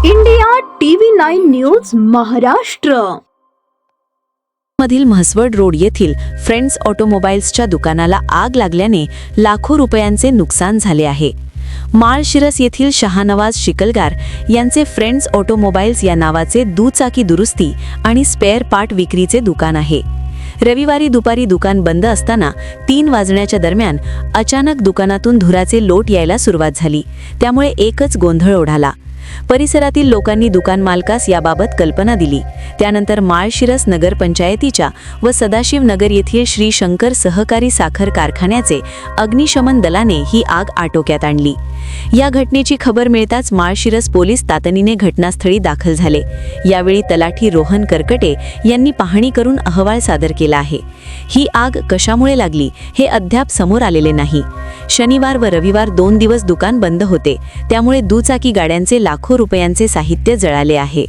India TV 9 news Maharashtra मधील Mhaswad road येथील friends ऑटोमोबाईल्सच्या दुकानाला आग लागल्याने लाखो रुपयांचे नुकसान झाले आहे. माळशिरस येथील शहानवाज शिकलगार यांचे फ्रेंड्स ऑटोमोबाईल्स या नावाचे दुचाकी दुरुस्ती आणि स्पेअर पार्ट विक्रीचे दुकान आहे. रविवारी दुपारी दुकान बंद असताना 3 वाजण्याच्या दरम्यान अचानक दुकानातून धुराचे लोट यायला सुरुवात झाली. त्यामुळे एकच गोंधळ उडाला. परिसरातील लोकांनी दुकान मालकास याबाबत कल्पना दिली. त्यानंतर माळशिरस नगरपंचायतीच्या व सदाशिव नगर येथील श्री शंकर सहकारी साखर कारखान्याचे अग्निशमन दलाने ही आग आटोक्यात आणली. या घटनेची खबर मिळताच माळशिरस पोलीस तातडीने घटनास्थळी दाखल झाले. यावेळी तलाठी रोहन करकटे यांनी पाहणी करून अहवाल सादर केला आहे. ही आग कशामुळे लागली हे अद्याप समोर आलेले नाही. शनिवार व रविवार 2 दिवस दुकान बंद होते. त्यामुळे दुचाकी गाड्यांचे लाखो रुपयांचे साहित्य जळाले आहे.